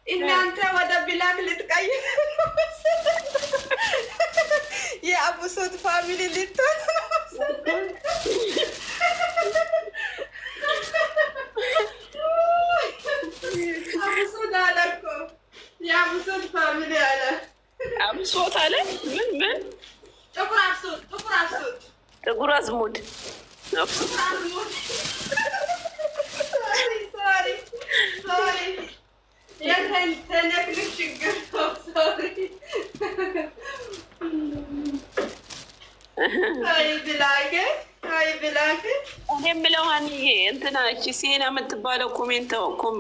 እናንተ ወደ ብላክ ልትቀይር የአቡሶት ፋሚሊ ልትሆን አቡሶት አለ እኮ የአቡሶት ፋሚሊ አለ። አብሶት አለ። ምን ጥቁር አብሶት ጥቁር አዝሙድ የምለው ሀኒዬ እንትና እቺ ሴና የምትባለው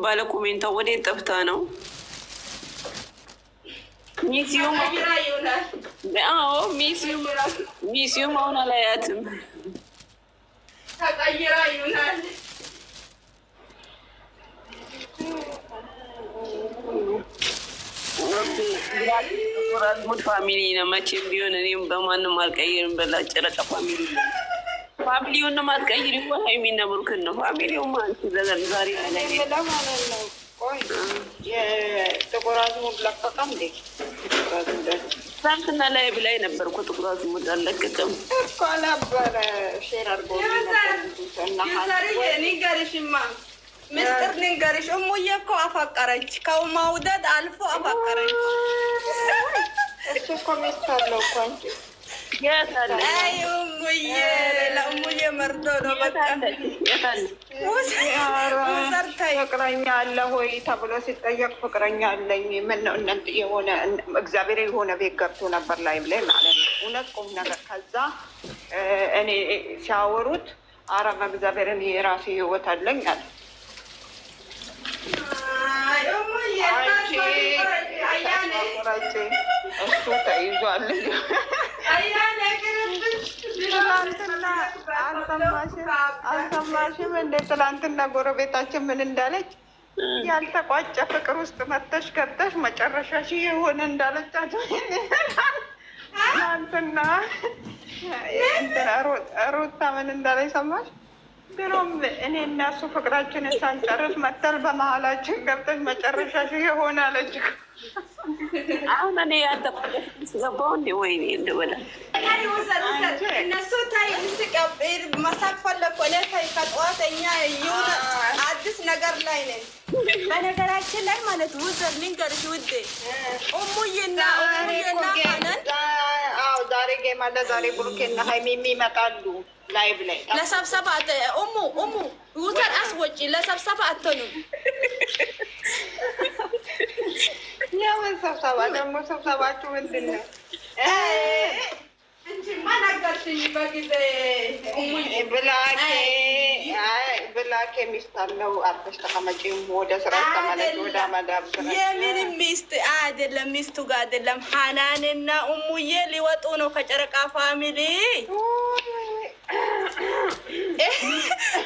ባለ ኮሜንታው ወዴት ጠፍታ ነው? ሚስዩም አሁን አላያትም። ተቀይራ ይሆናል። ሙድ ፋሚሊ ነው መቼም ቢሆን እኔም በማንም አልቀይርም። በላ ጨረቃ ፋሚሊ ፋሚሊውን ነው ማትቀይር ይሆን? ሀይሚና ብሩክን ነው ፋሚሊው ማለት ዘዘን ዛሬ ማለት ነው። ቆይ የጥቁር አዝሙድ ለቀቀ እንዴ? ትናንትና ላይ ብላይ ነበር እኮ ጥቁር አዝሙድ አልለቀቀም እኮ ነበረ። ሼር አድርጎ ንገርሽማ ምስጢር ንገርሽ። እሙዬ እኮ አፈቀረች፣ ከመውደድ አልፎ አፈቀረች። እሱ እኮ ሚስት አለው እኮ አንቺ እሙዬ ለእሙዬ መርዶ ነው። በቃ ፍቅረኛ አለ ሆይ ተብሎ ሲጠየቅ ፍቅረኛ አለኝ። ምን ነው እናንተ የሆነ እግዚአብሔር የሆነ ቤት ገብቶ ነበር ላይ ብላይ ማለት ነው። እውነት ቁም ነገር። ከዛ እኔ ሲያወሩት አረብ እግዚአብሔርን የራሴ ህይወት አለኝ አለ። እሱ ተይዟል። አልሰማሽም እንደ ትላንትና ጎረቤታችን ምን እንዳለች? ያልተቋጨ ፍቅር ውስጥ መተሽ ገብተሽ መጨረሻሽ የሆነ እንዳለቻቸው ትላንትና ሩታ ምን እንዳለች ሰማሽ? ድሮም እኔ እና እሱ ፍቅራችንን ሳንጨርስ መተል በመሀላችን ገብተሽ መጨረሻሽ የሆነ አለች። አሁን እኔ ያልተቋጨ ስገባው እንዲ ወይኔ እንድበላ እነሱ ታይ ስቀብር መሳቅ ፈለኩ። ታይ ከጠዋተኛ የሆነ አዲስ ነገር ላይ ነን። በነገራችን ላይ ማለት ውዘር ልንገርሽ ውዴ እሙዬና ሀናን ዛሬ ጌማ ዛሬ ብሩኬና ሀይሚ የሚመጣሉ ላይቭ ላይ ለሰብሰባ እሙ ውዘር አስወጪ ለሰብሰባ አትሆኑም። የምን ስብሰባ ደግሞ? ስብሰባችሁ ምንድን ነው? ነገርሽኝ በጊዜ ብላኬ ሚስት አለው። አርፈሽ ተቀመጪ፣ ወደ ስራ ተመለሽ፣ ወደ መዳብ ስራ። የምንም ሚስት አይደለም፣ ሚስቱ ጋር አይደለም። ሀናንና እሙዬ ሊወጡ ነው ከጨረቃ ፋሚሊ።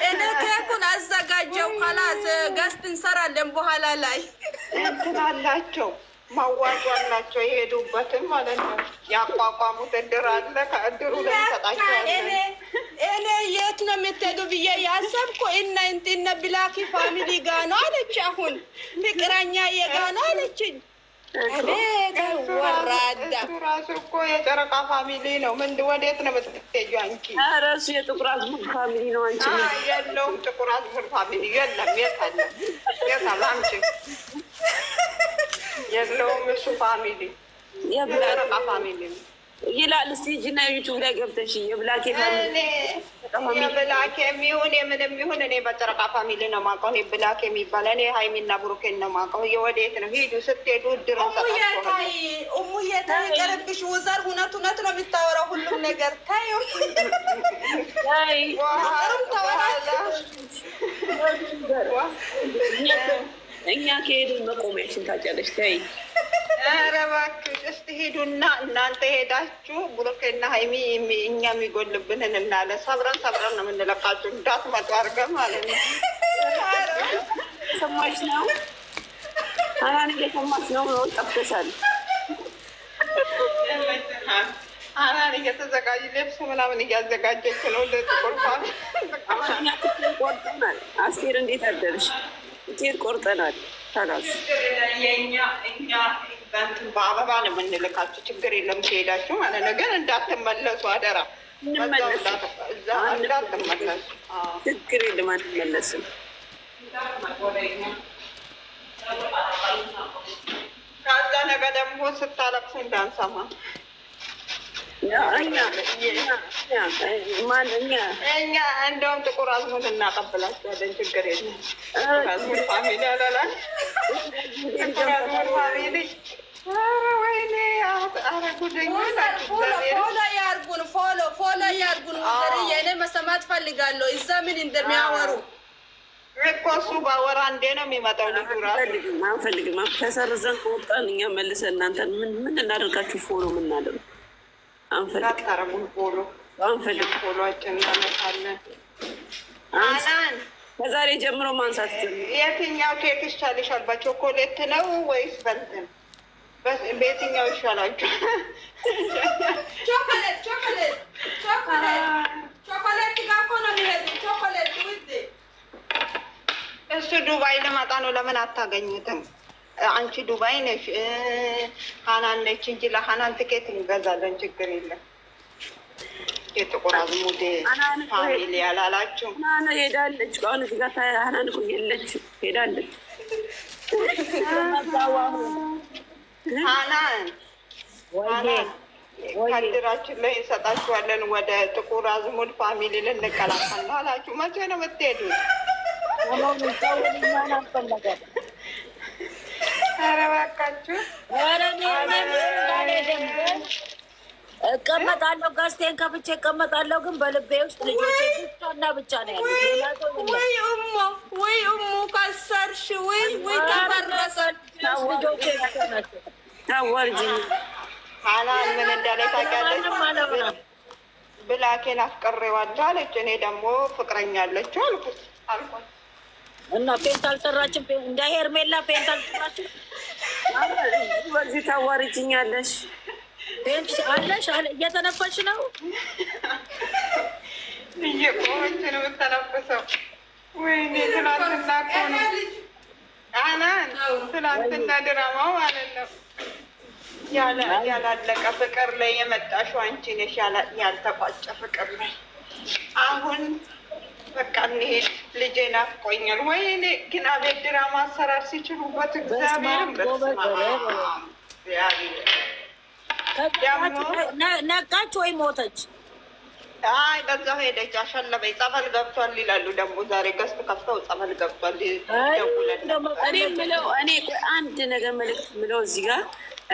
እኔ ኬኩን አዘጋጀው። ከላስ ገስት እንሰራለን በኋላ ላይ እንትን አላቸው ማዋጮ አላቸው የሄዱበትን ማለት ነው። ያቋቋሙት እድር አለ። ከእድሩ ለሚሰጣቸዋለን። እኔ የት ነው የምትሄዱ ብዬ ያሰብኩ እነ ብላኪ ፋሚሊ ጋ ነው አለች። አሁን ፍቅረኛ የጋ ነው አለችኝ። ወራዳ ራሱ እኮ የጨረቃ ፋሚሊ ነው። ምን ወዴት ነው የምትሄጂው አንቺ? ኧረ እሱ የጥቁር አዝሙድ ፋሚሊ ነው። አንቺ የለውም ጥቁር አዝሙድ ፋሚሊ የለም። የት አለ? የት አለ? አንቺ የለውም እሱ ፋሚሊ የጨረቃ ፋሚሊ ነው ይላል። እስቲ ሂጂና ዩቱብ ላይ ገብተሽ የብላኬ ፋሚሊ የብላኬ የሚሆን የምንም ይሁን እኔ በጨረቃ ፋሚሊ ነው የማውቀው። እኔ ብላኬ የሚባል እኔ ሀይሚና ብሩኬን ነው የማውቀው። የወዴት ነው ሂዱ ስትሄዱ እድር እሙዬ ታይ ቀረብሽ። ውዘር እውነት ነው የምታወራው ሁሉም ነገር ታይ እኛ ከሄድን መቆሚያሽን ታውቂያለሽ። ታይ ኧረ እባክሽ እስቲ ሂዱና እናንተ ሄዳችሁ ብሩኬና ሀይሚ እኛ የሚጎልብንን እናለ ሰብረን ነው የምንለቃችሁ። እንዳትመጡ አድርገን ማለት ነው። ሰማሽ ነው አናን እየሰማሽ ነው። ጠፍተሻል። አናን እየተዘጋጅ ልብስ ምናምን እያዘጋጀች ነው። ለጥቁርፋ ቆርጠናል። አስቴር እንዴት አደርሽ? ኬክ ቆርጠናል። እኛ በአበባ ነው የምንልካችሁ። ችግር የለም ከሄዳችሁ ማለት ነው። ግን እንዳትመለሱ አደራ። እንዳትመለሱ። ችግር የለም አንመለስም። ከዛ ነገ ደግሞ ስታለቅሱ እንዳንሰማ። እኛ እንደውም ጥቁር አዝሙድ እናቀብላችኋለን። ችግር የለም። አዝሙድ ፋሚሊ ያላላል። ጥቁር አዝሙድ ፋሚሊ። ኧረ ወይኔ! ኧረ ጉደኛ ናችሁ። ፎሎ ያርጉን፣ ፎሎ ያርጉን። እኔ መሰማት ፈልጋለሁ እዛ ምን እንደሚያወሩ እኮ። እሱ ባወራ እንዴ ነው የሚመጣው ልጁ እራሱ። አንፈልግም። ተሰርዘን ከወጣን እኛ መልሰን እናንተን ምን እናደርጋችሁ? ፎሎ ምናደርግ አንፈልግም። ፎሎችን እናመጣለን። አናን ከዛሬ ጀምሮ ማንሳት የትኛው ኬክ ይሻልሻል? በቾኮሌት ነው ወይስ በእንትን? በየትኛው ይሻላችሁ? ቾኮሌት ጋር እኮ ነው የሚሄዱት። ቾኮሌት ውድ እሱ ዱባይ ልመጣ ነው። ለምን አታገኙትም? አንቺ ዱባይ ነሽ፣ ሀናን ነች እንጂ ለሀናን ትኬት እንገዛለን። ችግር የለም። የጥቁር አዝሙድ ፋሚሊ ያላላችሁ ሄዳለች። አሁን እዚህ ጋር ሀናን እኮ የለች፣ ሄዳለች። ሀናን ከድራችን ላይ እንሰጣችኋለን። ወደ ጥቁር አዝሙድ ፋሚሊ ልንቀላቀል ነው አላችሁ። መቼ ነው የምትሄዱት? ኧረ እባካችሁ እቀመጣለሁ፣ ጋስቴን ከፍቼ እቀመጣለሁ። ግን በልቤ ውስጥ ልጆቼ ብቻና ብቻ ነው ያሉት። ወይ እሙ ከሰርሽ፣ ወይ ተፈረሰ። ልጆቼ ብቻ ናቸው። ታወርጂ ሀናን ምን እንዳለ ታውቂያለሽ? ብላኬን አፍቅሬዋለሁ አለች። እኔ ደግሞ ፍቅረኛ አለችው አልኳት። እና ፔንት አልሰራችም። እንደ ሄርሜላ ፔንት አልሰራችም። በዚህ ታዋርጅኛለሽ። ፔንት አለሽ እየተነፈሽ ነው። እየቆመች ነው የምተነፍሰው። ወይኔ ትናንትና እኮ ነው አናን፣ ትናንትና ድራማው ማለት ነው። ያላለቀ ፍቅር ላይ የመጣሽው አንቺ ነሽ። ያልተቋጨ ፍቅር ላይ አሁን በቃ እንሂድ። ልጄ ናፍቆኛል። ወይኔ ግን አቤት ድራማ አሰራር ሲችሉበት እግዚአብሔርን ነቃች ወይ ሞተች? አይ በዛው ሄደች፣ አሸለበኝ። ጸበል ገብቷል ይላሉ ደግሞ ዛሬ ገዝት ከፍተው ጸበል ገብቷል ደውለን። እኔ የምለው አንድ ነገር መልዕክት የምለው እዚህ ጋር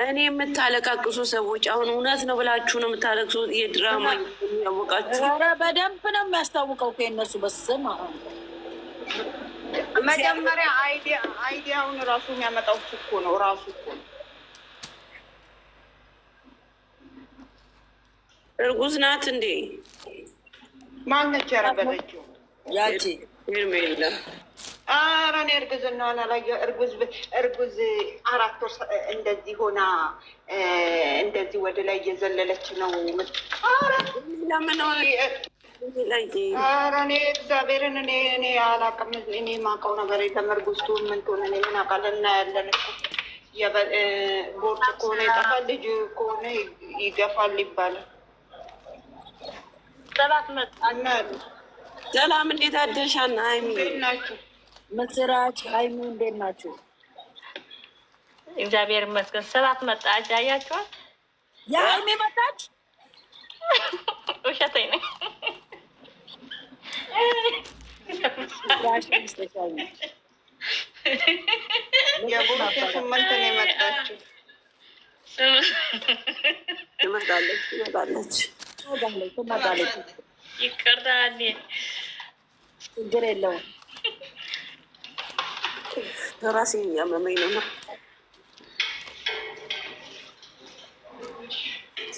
እኔ የምታለቃቅሱ ሰዎች አሁን እውነት ነው ብላችሁ ነው የምታለቅሱ? የድራማ ያወቃችሁ? ኧረ በደንብ ነው የሚያስታውቀው ከእነሱ በስም መጀመሪያ አይዲያውን ራሱ የሚያመጣው እኮ ነው። ራሱ እኮ ነው። እርጉዝ ናት እንዴ? ማነች ያረገዘችው? ያቺ ሄርሜላ። ኧረ እኔ እርግዝናዋን አላየሁም። እርጉዝ 4 ወር እንደዚህ ሆና እንደዚህ ወደ ላይ እየዘለለች ነው። ለምን ኧረ እኔ እግዚአብሔርን እኔ አላውቅም። እኔ የማውቀው ነገር የለም። እርጉዝ ትሁን ምን ትሁን እኔ ምን አውቃለሁ? እናያለን እኮ ቦርጭ ከሆነ ይጠፋል፣ ልጁ ከሆነ ይገፋል ይባላል። ሰላም እንዴት አደርሻና? ሀይሚ እንዴት ናችሁ? ምስራች ሀይሚ እንዴት ናችሁ? እግዚአብሔር ይመስገን። ሰባት መጣች። አያችኋት? የሀይሚ መጣች። ውሸተኝ ነኝ። የቦርጭ 8 ነው የመጣችው። ትመጣለች። ይቅርታ ችግር የለውም። ራሴ እያመመኝ ነው።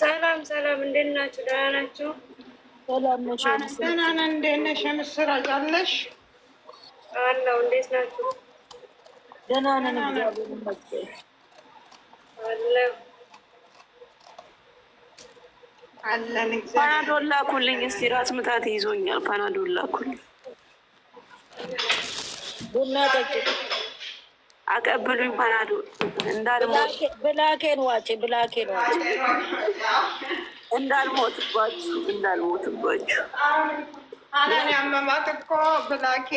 ሰላም፣ እንዴት ናችሁ? ደህና ናችሁ? ሰላም ነሽ? ደህና ነን። እንዴት ነሽ? ምስራች አለሽ? አለሁ። እንዴት ናችሁ? ደህና ነን፣ እግዚአብሔር ይመስገን። አለሁ አለን። ፓናዶል ላኩልኝ እስኪ፣ ራስ ምታት ይዞኛል። ፓናዶል ላኩልኝ። ቡና ጠጪ። አቀብሉኝ ባናዱ ብላኬን ዋጭ እንዳልሞትባችሁ አናን ያመማት እኮ ብላኬ